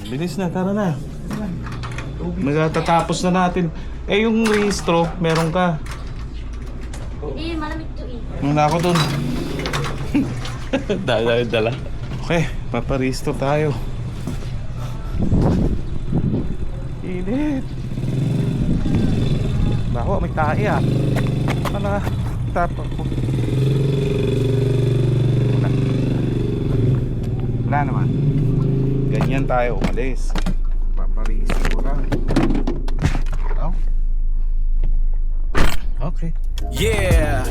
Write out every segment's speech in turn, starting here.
Bilis na, tara na. Magtatapos na natin. Eh, yung rehistro, meron ka. Eh, malamig to eh. Muna ako dun. Dala. Okay, paparehistro tayo. Init. Bako, may tae ah. Ano nga? Tapak ko. Wala naman. Ganyan tayo umalis. Paparehistro lang. Oh. Okay. Yeah!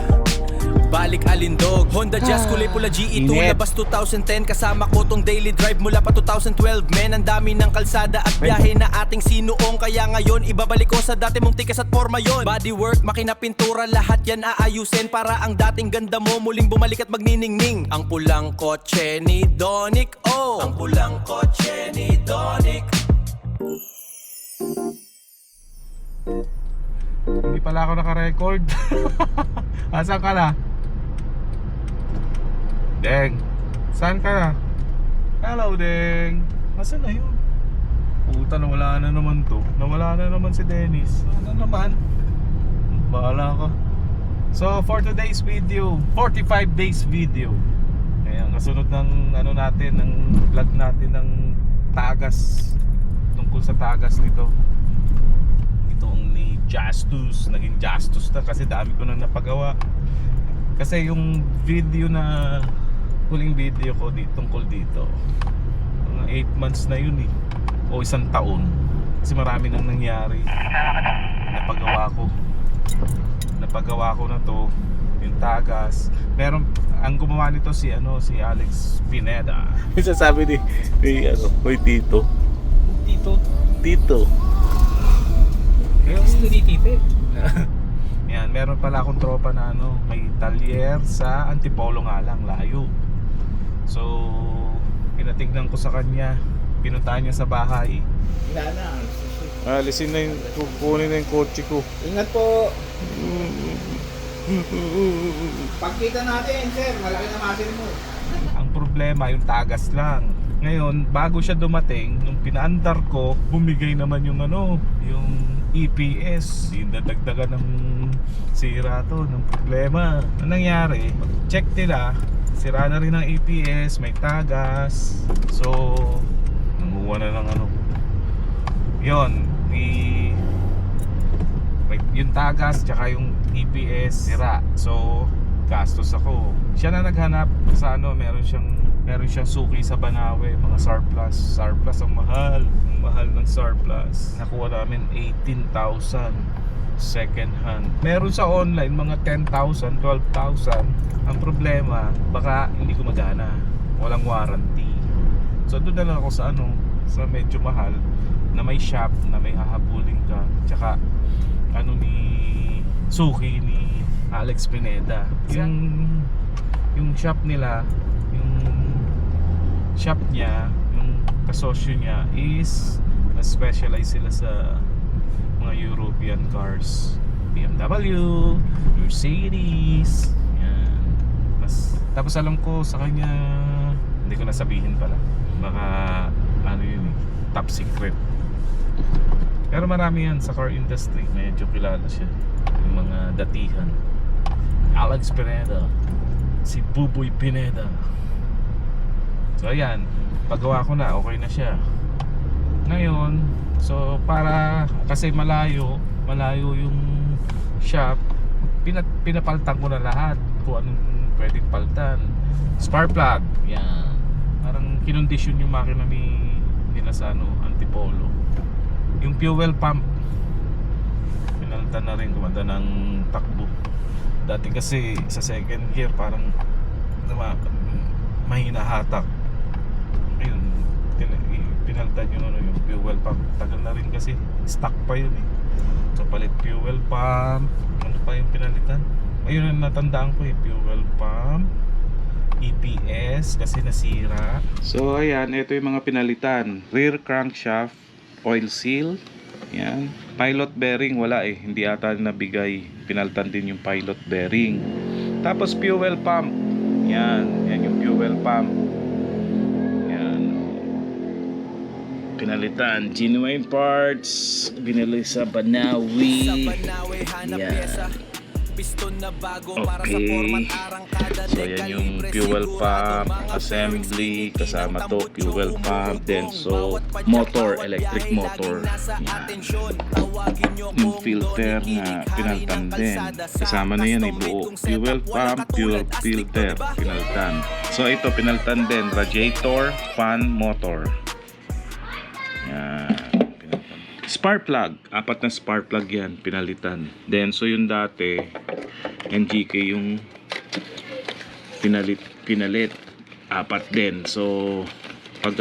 Balik Alindog Honda Jazz kulay pula GE2 Init. Labas 2010 kasama ko tong daily drive mula pa 2012 Men ang dami ng kalsada at biyahe na ating sinuong Kaya ngayon ibabalik ko sa dati mong tikas at forma yon Body work, makina pintura lahat yan aayusin Para ang dating ganda mo muling bumalik at magniningning Ang pulang kotse ni Donic Oh! Ang pulang kotse ni Donic Hindi pala ako naka-record. Asan ka na? Deng. Saan ka na? Hello, Deng. Asan na yun? Puta, nawala na naman to. Nawala na naman si Dennis. Ano naman? Bahala ka. So, for today's video, 45 days video. Ayan, kasunod ng ano natin, ng vlog natin ng Tagas. Tungkol sa Tagas nito. Itong ni Justus, naging Justus na kasi dami ko nang napagawa. Kasi yung video na huling video ko tungkol dito, mga 8 months na yun eh, o isang taon, kasi marami nang nangyari. Napagawa ko na to, yung Tagas. Meron, ang gumawa nito si Alex Pineda. Sasabi ni hoy Tito. Gusto ni Tite. Yan, meron pala akong tropa na may talyer sa Antipolo nga lang, layo. So, pinatignan ko sa kanya, pinuntahan niya sa bahay. Wala na. Alisin na yung, kukunin na yung kotse ko. Ingat po. Pagkita natin, sir, malaki na muscle mo. Ang problema, yung Tagas lang. Ngayon, bago siya dumating, nung pinaandar ko, bumigay naman yung yung EPS. Yung dadagdagan ng sira to, ng problema. Anong nangyari? Check nila, sira na rin ang EPS, may Tagas. So, nanguha na ng yun, yung Tagas tsaka yung EPS sira. So, gastos ako. Siya na naghanap sa meron siyang suki sa Banawe, mga surplus ang mahal ng surplus. Nakuha namin 18,000 second hand. Meron sa online mga 10,000, 12,000. Ang problema, baka hindi gumagana, walang warranty. So doon na lang ako sa sa medyo mahal na may shop na may hahabulin ka, tsaka ni suki ni Alex Pineda. Yung shop nila, yung shop niya, yung kasosyo niya is na-specialize sila sa mga European cars, BMW, Mercedes. Yan. Tapos alam ko sa kanya, hindi ko nasabihin pala, baka yun top secret. Pero marami yan sa car industry, medyo kilala siya, yung mga datihan. Alex Pineda, si Buboy Pineda. So ayan, paggawa ko na, okay na siya. Ngayon, so kasi malayo yung shop, pinapaltan ko na lahat kung anong pwedeng paltan. Spark plug, yan. Parang kinondisyon yung makina nila sa Antipolo. Yung fuel pump, pinalitan na rin, gumanda ng takbo. Dati kasi sa second gear parang mahina hatak. Ayun, pinalitan yung fuel pump. Tagal na rin kasi, stock pa yun eh. So palit fuel pump, ano pa yung pinalitan? Ayun ang natandaan ko eh, fuel pump, EPS kasi nasira. So ayan, ito yung mga pinalitan. Rear crankshaft, oil seal, yan. Pilot bearing wala eh, hindi ata nabigay. Pinalitan din yung pilot bearing. Tapos fuel pump, yan yung fuel pump. Yan. pinalitan. Genuine parts. Binili sa Sa Banawi. Banawe, hanap Yan. pyesa. Piston na bago para sa Okay. format arangkada. So yan yung fuel pump, assembly, kasama to, fuel pump, then so motor, electric motor. Yan. Yung filter na pinaltan din. Kasama na yan ay buo. Fuel pump, fuel filter, pinaltan. So ito pinaltan din, radiator, fan, motor. Yan. Pinaltan. Spark plug, 4 na spark plug yan, pinalitan. Then so yung dati, NGK yung pinalit 4 din. So pag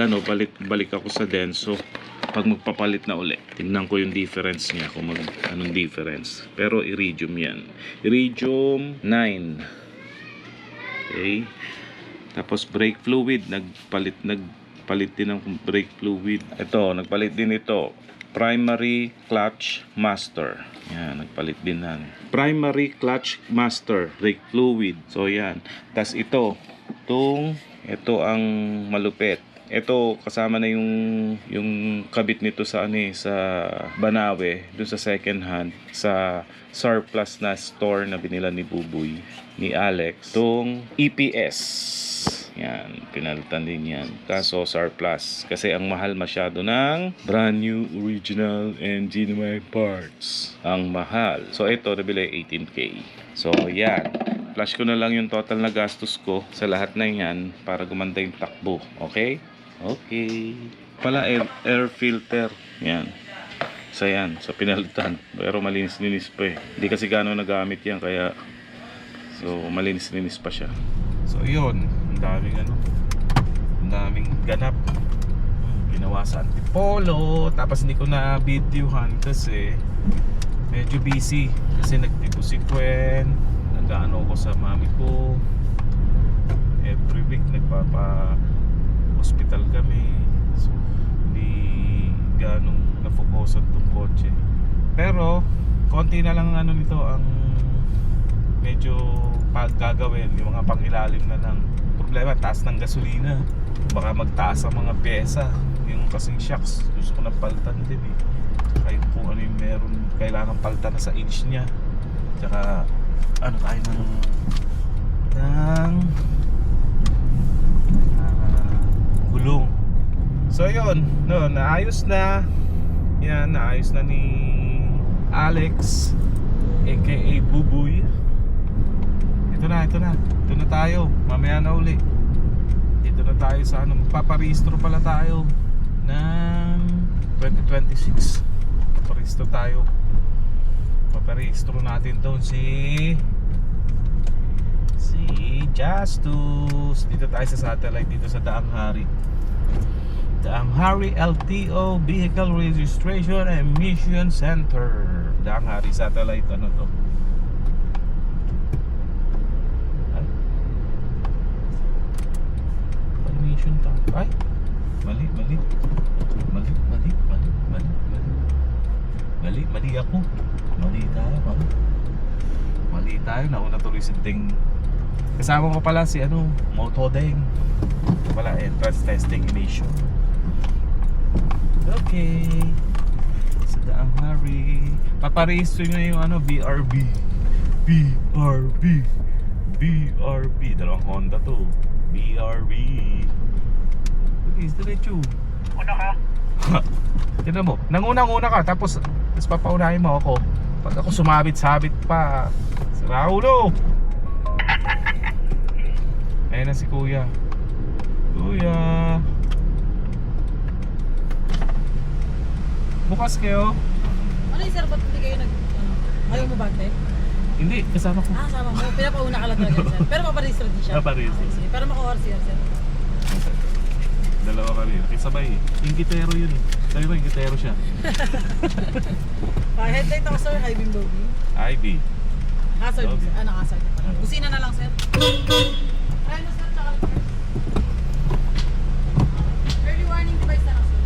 balik ako sa Denso, pag magpapalit na uli, tingnan ko yung difference niya, kung anong difference. Pero iridium yan, iridium 9. Okay, tapos brake fluid, nagpalit din ng brake fluid. Ito, nagpalit din ito, primary clutch master. Yan, nagpalit din nan. Primary clutch master, brake fluid. So yan. Tas ito ang malupit. Ito kasama na yung kabit nito sa sa Banawe, doon sa second hand, sa surplus na store na binila ni Buboy, ni Alex. Itong EPS. Yan, pinalitan din yan. Kaso surplus. Kasi ang mahal masyado ng brand new, original, and genuine parts. Ang mahal. So ito, nabili 18K. So yan. Flash ko na lang yung total na gastos ko sa lahat na yan para gumanda yung takbo. Okay? Okay. Pala air filter. Yan. So yan. So pinalitan. Pero malinis-linis pa eh. Hindi kasi gano'n nagamit yan. Kaya so malinis-linis pa siya. So yun. Ang daming ganap. Ginawa sa Antipolo. Tapos hindi ko na videohan kasi medyo busy. Kasi nagtiko si Gwen. Nag-ano ko sa mami ko. Every week nagpapa-hospital kami. So hindi ganong nafokusan tong kotse. Pero konti na lang ano nito ang medyo paggagawin, yung mga pangilalim na ng problema, taas ng gasolina, baka magtaas ang mga pyesa, yung kasing shocks gusto ko na paltan din eh, kahit kung ano yung meron kailangan paltan na sa age nya, tsaka ano tayo ng gulong. So yun, no, naayos na yan, naayos na ni Alex aka Buboy. Ito na tayo. Mamaya na uli. Dito na tayo sa ano, magpaparehistro pala tayo ng 2026. Paparehistro natin doon si Justus. Dito tayo sa satellite, dito sa Daang Hari. Daang Hari LTO Vehicle Registration and Mission Center. Daang Hari satellite, ano to? Ay, mali ako. Mali tayo. Nauna tuloy si Ding. Kasama ko pala si Motodeng. Ito pala, entrance testing emission. Okay. Sa Daang Hari. Paparehistro nyo yung BRB. Dalawang Honda to. BRB. Is diretso. Una ka? Tignan mo, nanguna ka tapos papaunahin mo ako. Pag ako sumabit-sabit pa, sira ulo. Ayun na si Kuya. Bukas kayo? Ano yung sir, ba't hindi kayo ayaw mo ba, te? Hindi, kasama ko. Sama mo. Pinapauna ka lang talaga, sir. Pero paparehistro din siya. Paparehistro. Okay, sige. Pero makuha siya, sir. Dalawa kami, nakisabay eh. Ingitero yun eh. Sabi ko, ingitero siya. Headlight ako, sir. Kay Bimbogi. Ivy. Hazard. Okay. Hazard. Kusina na lang, sir. Ayun na, sir. Tsaka lang, sir. Early warning device na lang, sir.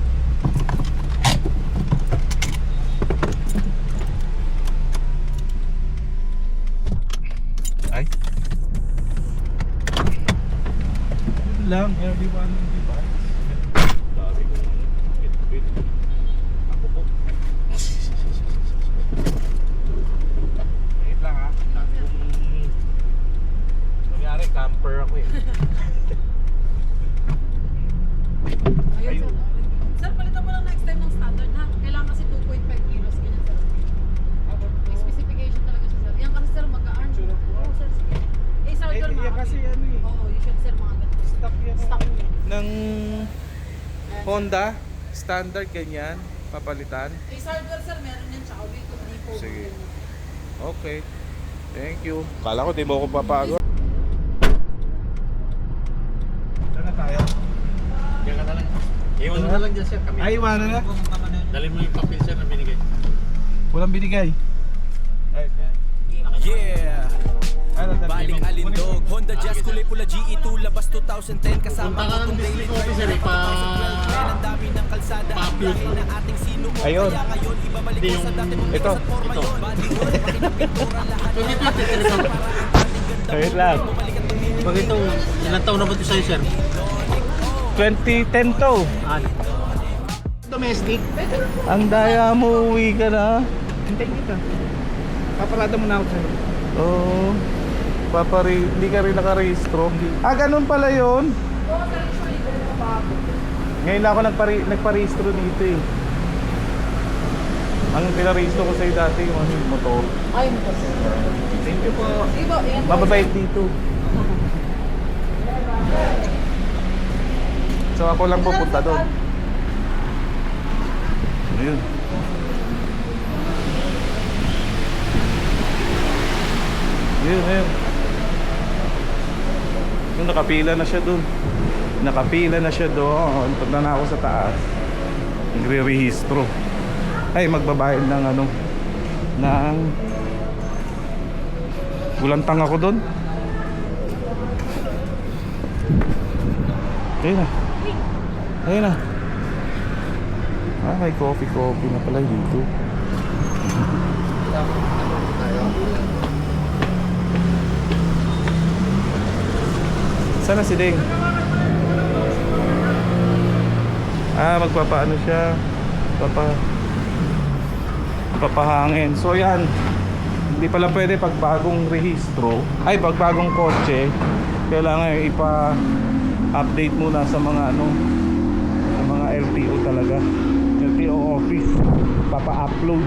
Ay. Yun lang, early warning device. Dami kong bitbit. 3.5 kilos, ganyan sir. May specification talaga siya sir. Yan kasi sir, mag-a-arm. Oo sir, sige. Eh, sir, girl, mga kasi ano eh. Oo, usually sir, mga ganito. Stock yan. Stock. Ng Honda, standard ganyan, papalitan. Eh, sir, girl, sir, meron yan. Tsaka wait, kung hindi po. Sige. Okay. Thank you. Kala ko di mo ako papago. Saan na tayo? Diyan ka na lang. Iwan mo na lang dyan, sir. Kami. Ay, iwanan na. Dali mo yung papel, sir, na binigay. Walang binigay. Yeah! Ano, Baling Alindog, Honda Jazz, kulay pula GE2, labas 2010. Kasama Punta ka ko ng tong daily district drive officer, mula pa pa- 2012. Men, ang dami ng kalsada at Pa-upload. biyahe na ating sinuong. Ayun. Kaya ngayon, ibabalik ko sa dati mong Ito. tikas at forma yun. Body work, makinapintura, lahat So, ng dito, ating dito, para ang ating ganda. Wait lang. Bumalik at tumingin. Pag ito, ilang taon na ba ito sa'yo, sir? 2010 to. Domestic. Ang daya mo, uwi ka na. Hintayin kita. Paparada mo na ako sa'yo. Oo. Hindi ka rin nakarehistro. Ah, ganun pala yun. Ngayon lang ako nagparehistro dito eh. Ang pinarehistro ko sa'yo dati yung ano, yung motor. Ay, mo po sir. Thank you po. Iba, yan. Mababait dito. So ako lang pupunta doon. Ayun. Ayun. Yung nakapila na siya doon. Nakapila na siya doon. Punta na ako sa taas. Nagre-rehistro. Ay, magbabayad ng ano, ng gulantang ako doon. Ayun na. Ayun na. Ah, may coffee na pala dito. Sana si Deng. Ah, magpapaano siya. Papahangin. So yan. Hindi pala pwede pag bagong rehistro. Ay, pag bagong kotse, kailangan ipa-update muna sa mga ano, sa mga LTO talaga. LTO office. Papa-upload.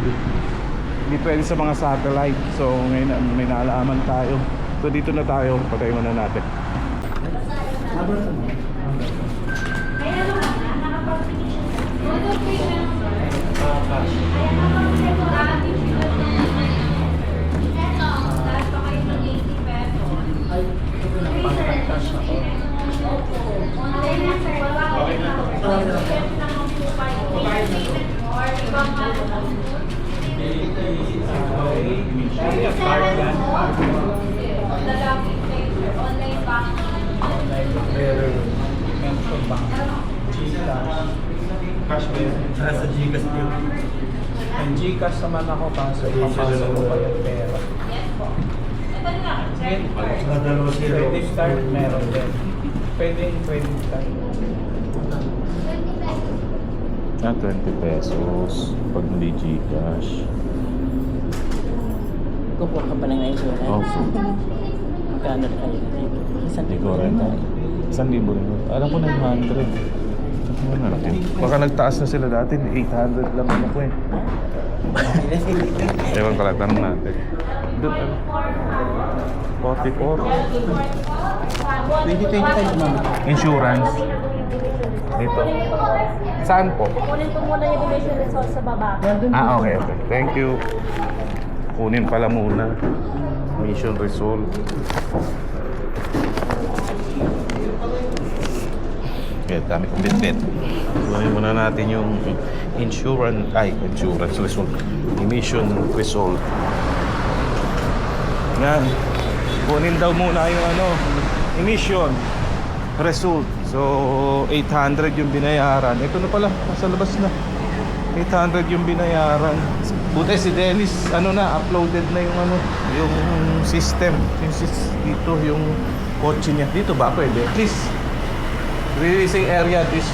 Hindi pwede sa mga satellite. So ngayon may naalaman tayo. So dito na tayo. Patay muna natin. Nasa Gcash yun. Ang Gcash naman ako kaso ipapasok ko pa yung pera. Dalawa zero. Credit card meron din. Pwedeng credit card. Ah, 20 pesos. Pag hindi Gcash. Kukuha ka pa ng insurance. Oh, Magkano na kayo dito? Isang hindi ko rin. 1,000 rin. Alam ko 900. Baka nagtaas na sila dati. 800 lang ako eh. Ewan ko lang, tanong natin. Doon ano? 44. 2025 ma'am. Insurance. Dito. Saan po? Kunin po muna yung emission results sa baba. Ah, okay. Thank you. Kunin pala muna. Mission result. Okay, dami kong bit-bit. Kunin muna natin yung insurance result. Emission result. Yan. Kunin daw muna yung ano, emission result. So, 800 yung binayaran. Ito na pala, nasa labas na. 800 yung binayaran. Buti si Dennis, uploaded na yung yung system. Dito, yung kotse niya. Dito ba pwede? Please. Releasing area this.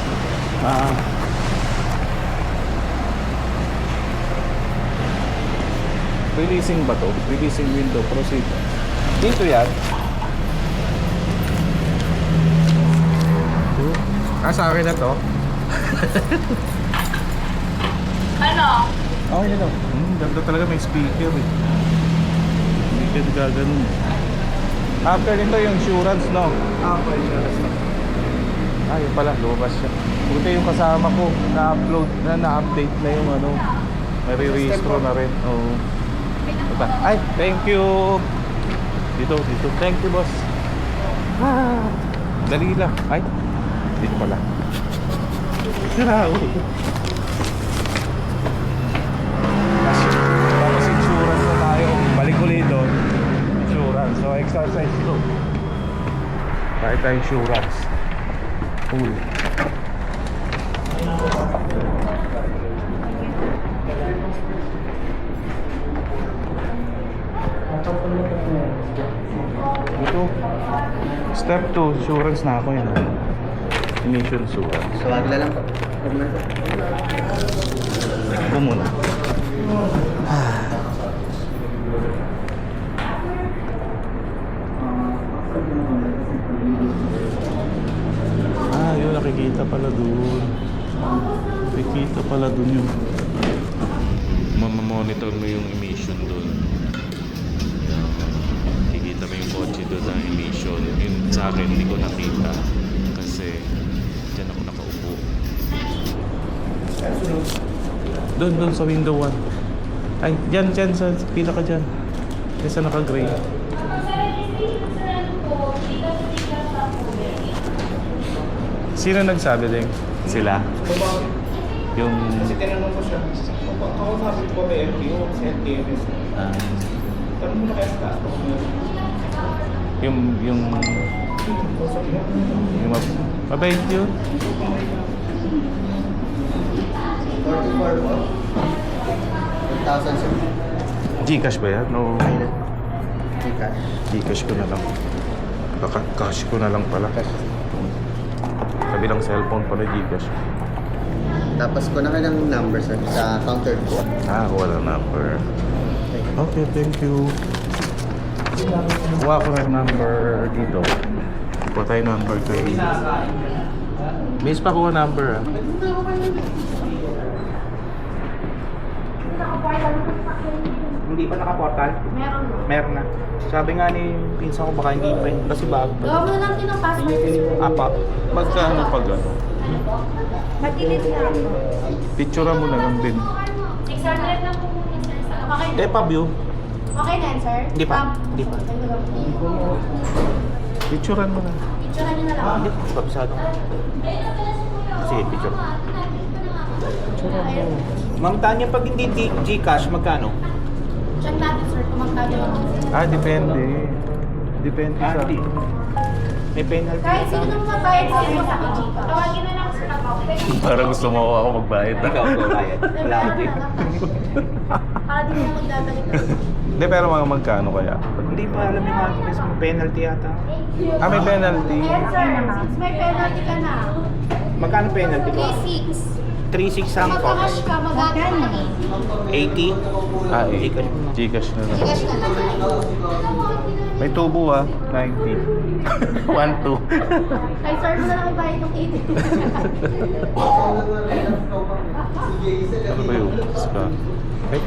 Releasing ba to? Releasing window. Proceed. Dito yan. Sa akin na to. Ano? Okay na daw. Ganda talaga, may speaker eh. Hindi ka gaganon eh. After nito yung insurance, no? Ako, insurance na. Ah, yun pala, lumabas siya. Buti yung kasama ko, na-upload, na-update na yung ano. Nare-rehistro na rin. Oo. Diba? Ay, thank you. Dito. Thank you, boss. Ah, dali lang. Ay, dito pala. Sira, tapos insurance na tayo. Balik ulit doon. Insurance. So, exercise ko. Kahit tayo insurance. Cool. Ito. Step 2, insurance na ako yun. Emission insurance. So, wag lang po. Ako muna. Ah, yun nakikita pala dun. Nakikita pala dun yung mamamonitor mo yung emission dun. Nakikita mo yung kotse dun na emission. Yun sa akin, hindi ko nakita. Kasi dyan ako nakaupo. Doon sa window 1. Ay, dyan sa pila ka dyan. Dyan sa naka-gray. Sino nagsabi din? Sila? Yung... Kasi tinanong ko siya. Ako sabi ko may LTO, kasi LTMS. Tanong mo na kaya sa taas. Yung mabait yun. 44 po. 1,000 sir. Gcash ba yan? No. Gcash. Gcash ko na lang. Cash ko na lang pala. Kabilang cellphone pala Gcash. Tapos ko na kayo ng number sir sa counter po. Ah, wala number. Okay, thank you. Kuha ko ng number dito. Kuha tayo number kay... Miss pa kuha number ah. Hindi pa nakaportal? Meron mo. Meron na. Sabi nga ni pinsan ko baka hindi pa yun. Kasi bago pa. Gawa mo na natin ang password. Apa. Magkano pag ano? Mag-delete na ako. Picture mo na lang din. 600 lang po muna, sir. Okay na. Eh, pa-view. Okay na yan, sir? Hindi pa. Hindi pa. Picturean mo na. Picturean nyo na lang. Hindi. Kabisado ko. Sige, picture. Ayun. Ma'am Tanya, pag hindi Gcash, magkano? Check natin, sir, kung magkano yung... Ah, depende. Depende sa... Hindi. May penalty. Kahit sino nang mabayad sa inyo sa Gcash. Tawagin na lang, sir. Parang gusto mo ako magbayad. Ikaw bayad. Wala ko din. Para di mo magdadalik. Hindi, pero mga magkano kaya? Hindi pa alam yung mga kasi may penalty yata. Ah, may penalty. Ayan, sir. Since may penalty ka na. Magkano penalty ko? 3-6. 3,600 ang Magkakash ka, magkano na 80. Ah, eh. Gcash. Gcash na lang. Gcash na lang. May tubo ah. 90. 1-2. Ay, sir, mo na lang ibayad ng 80. Ano ba yun? Ska. Eh?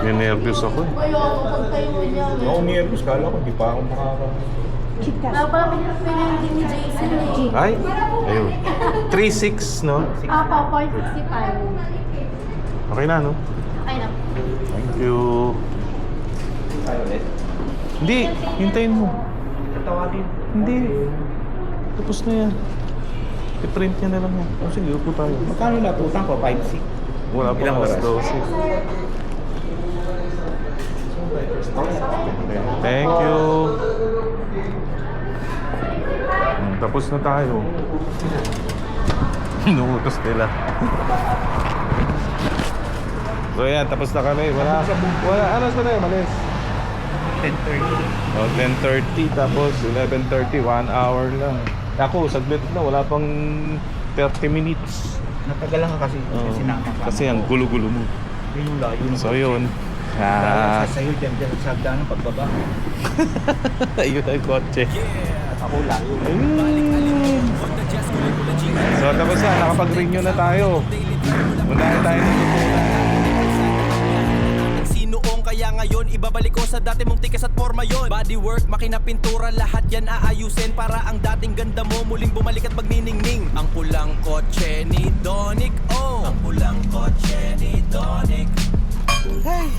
Ninervyos ako eh. Ayoko, pag tayo mo niya. Ako nervous, kala ko hindi pa ako makaka... Wala pala pinag-penalty ni Jason eh. Ay, ayun. 3-6, no? Apa, 0.65. Okay na, no? Okay na. Thank you. Tayo ulit. Hindi, hintayin mo. Tatawagin. Hindi. Tapos na yan. I-print niya na lang yan. Oh, sige, upo tayo. Magkano na utang ko? 5,600. Wala pa Ilang alas oras? 12. Thank you. Tapos na tayo. Inuutos nila. So yan, tapos na kami. Wala. Ano sa tayo? Malis. 10:30. Oh, 10:30 tapos 11:30, 1 hour lang. Ako, saglit na, wala pang 30 minutes. Natagal lang ka kasi. Oh, Kasi nakakama. kasi ang gulo-gulo mo. Yun yung layo. So yun. Sa sa'yo dyan sa hagdanan pagbaba. Ayun ang kotse. Ako layo. Ayun. So tapos na, makapag-renew na tayo. Wala na tayo natutunan. Sinuong kaya ngayon ibabalik ko sa dati mong tikas at forma yon. Bodywork, makina, pintura, lahat yan aayusin para ang dating ganda mo muling bumalik at magniningning. Ang pulang kotse ni Donic, oh, ang pulang kotse ni Donic. Hey.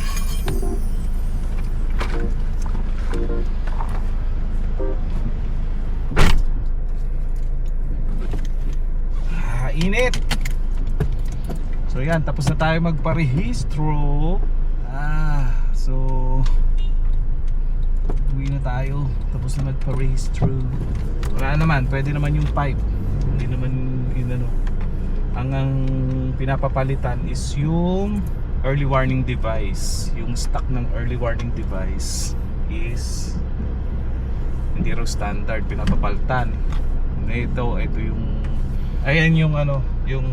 Init. So yan, tapos na tayo magparehistro. So uwi na tayo. Tapos na magparehistro. Wala naman, pwede naman yung pipe. Hindi naman inano. Ang pinapapalitan is yung early warning device. Yung stock ng early warning device is hindi raw standard, pinapapalitan. Ito yung ayan yung ano, yung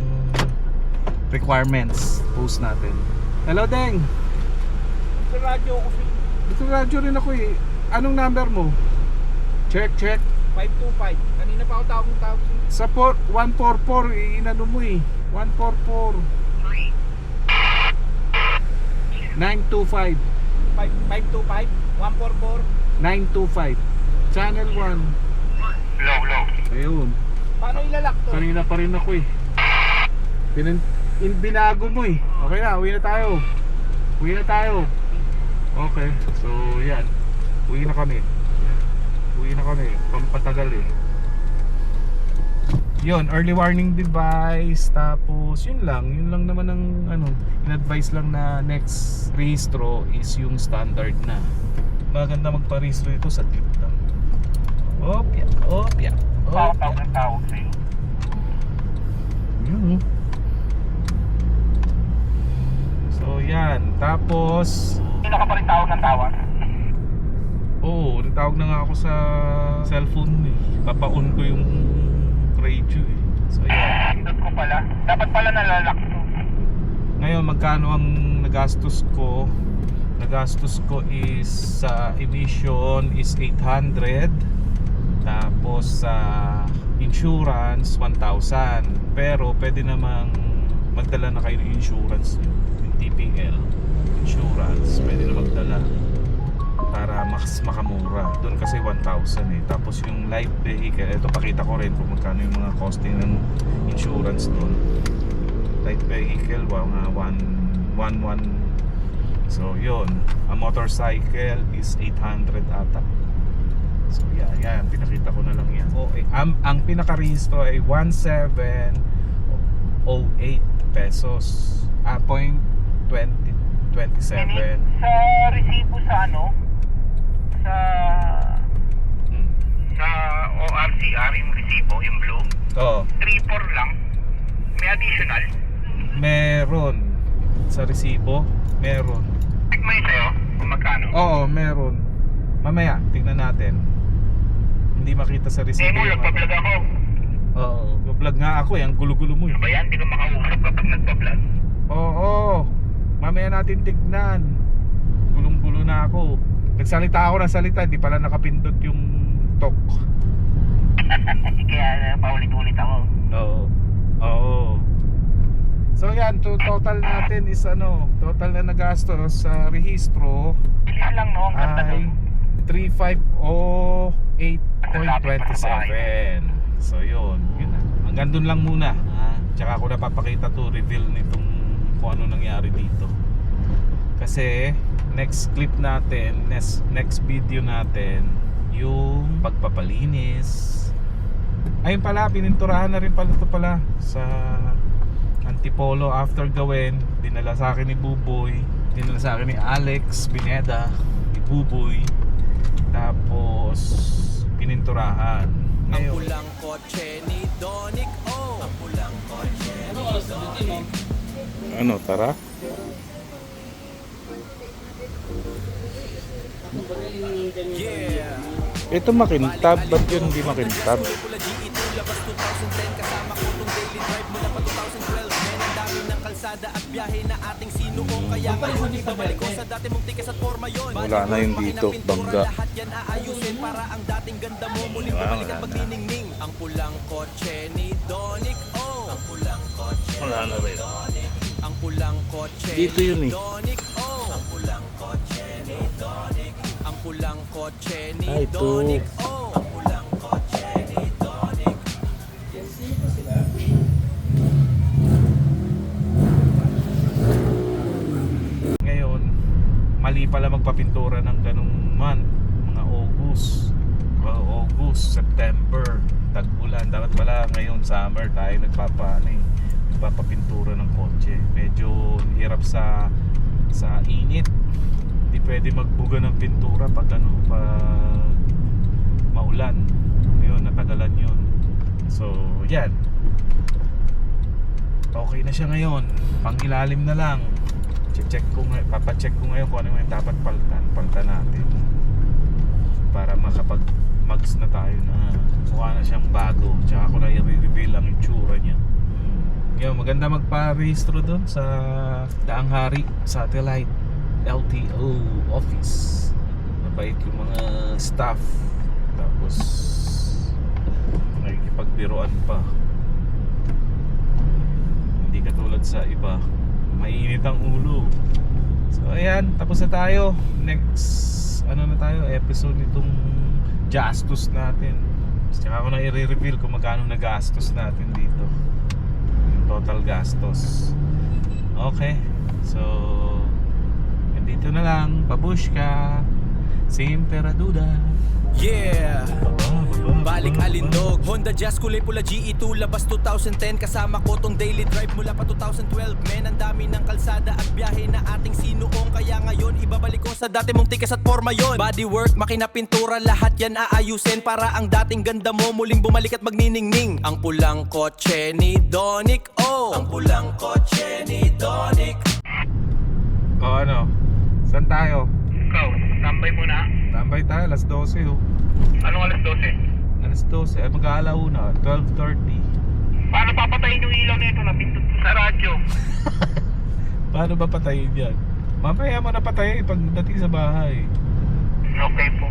requirements post natin. Hello, Deng. Sa radyo ko Dito radyo rin ako eh. Anong number mo? Check. 525. Kanina pa ako tawag. Sa 144, inano mo eh. 144. 925. 525. 144. 925. Channel 1. Low. Ayun. Paano ilalak to? Kanina pa rin ako eh. Binago mo eh. Okay na, uwi na tayo. Okay, so yan. Uwi na kami. Pampatagal eh. Yun, early warning device. Tapos yun lang naman ang ano, in-advise lang na next rehistro is yung standard na. Maganda magpa-rehistro ito sa clip lang. Opya. Tawag sa'yo. Yun. So yan, tapos Hindi ka pa rin tawag ng tawag. oo, natawag na nga ako sa cellphone eh. Papa-on ko yung radio eh. So yan. Pindot ko pala. Dapat pala nalalak to. Ngayon magkano ang nagastos ko? Nagastos ko is sa emission is 800. Tapos sa insurance 1,000. Pero pwede namang magdala na kayo ng insurance, yung TPL insurance, pwede na magdala para mas makamura. Doon kasi 1,000 eh. Tapos yung light vehicle, ito pakita ko rin kung magkano yung mga costing ng insurance doon. Light vehicle, mga 1,1. So yun, a motorcycle is 800 ata. So yan, pinakita ko na lang yan. Okay, ang pinaka-rehistro ay 1708 pesos. 0.27. Sa resibo sa ano? Sa ORCR yung resibo, yung blue. Oo. 3-4 lang. May additional. Meron. Sa resibo, meron. Check mo yun sa'yo kung magkano. Oo, meron. Mamaya, tignan natin. Hindi makita sa resibo. Hindi mo, nagpa-vlog ako. Oo, vlog nga ako eh. Ang gulo-gulo mo eh. Ba yan? Hindi ko makausap kapag nagpa-vlog. Oo. Mamaya natin tignan. Gulong-gulo na ako. Nagsalita ako ng salita, hindi pala nakapindot yung talk. Kaya paulit-ulit ako. Oo. So yan, total natin is total na nagastos sa rehistro Bilis lang no, ang ganda ay nun. 3,508.27. So yun na. Hanggang dun lang muna. Tsaka ako napapakita to, reveal nitong kung ano nangyari dito. Kasi next clip natin, next video natin, yung pagpapalinis. Ayun pala, pininturahan na rin pala ito pala sa Antipolo after gawin. Dinala sa akin ni Buboy, dinala sa akin ni Alex Pineda, ni Buboy. Tapos pininturahan. Ang pulang kotse ni Donic, oh, ang pulang kotse ni Donic. Ano, tara? Yeah. Ito makintab, ba't yun hindi makintab? Pula G2 labas 2010 kasama ko tong daily drive mula pa 2012. Men, ang dami ng kalsada kalsada at biyahe na ating sinuong. Kaya ngayon ibabalik ko sa dati mong tikas at forma yon. Wala na yung dito, bangga. Lahat yan aayusin para ang dating ganda mo muling bumalik at magniningning. Ang pulang kotse ni Donic, oh. Ang pulang kotse Wala na rin. ang pulang kotse Dito yun ni eh. Donic, oh. Ang pulang kotse ni Donic. Ang pulang kotse ni Ay, ito. Donic, oh. Ang pulang kotse ni Donic. Ngayon, mali pala magpapintura ng ganung month, mga August, September, tag-ulan. Dapat pala ngayon summer tayo nagpapapintura ng kotse. Medyo hirap sa init. Hindi pwede magbuga ng pintura pag maulan. Ngayon, natagalan yun. So, yan. Okay na siya ngayon. Pangilalim na lang. Papacheck ko ngayon kung ano yung dapat paltan natin para makapag-mags na tayo na mukha na siyang bago. Tsaka ko na i-reveal ang itsura niya. Ngayon, maganda magpa-rehistro doon sa Daang Hari Satellite LTO office. Mabait yung mga staff. Tapos nakikipagbiruan pa. Hindi katulad sa iba, mainit ang ulo. So ayan, tapos na tayo. Next episode nitong gastos natin. Tsaka ko na i-reveal kung magkano nagastos natin dito, yung total gastos. Okay, so dito na lang. Babushka, sempre duda. Yeah! Balik Alindog, Honda Jazz kulay pula GE2 labas 2010. Kasama ko tong daily drive mula pa 2012. Men, ang dami ng kalsada at biyahe na ating sinuong. Kaya ngayon ibabalik ko sa dati mong tikas at forma yon. Bodywork, makina, pintura, lahat yan aayusin para ang dating ganda mo muling bumalik at magniningning. Ang pulang kotse ni Donic, oh. Ang pulang kotse ni Donic. O ano? Saan tayo? Ikaw, tambay muna. Tambay tayo, alas 12 oh. Anong alas 12? Alas 12, mag-aalauna, 12:30. Paano papatayin yung ilaw nito na pindot sa radyo? Paano ba patayin yan? Mamaya mo na patayin pagdating sa bahay. Okay po.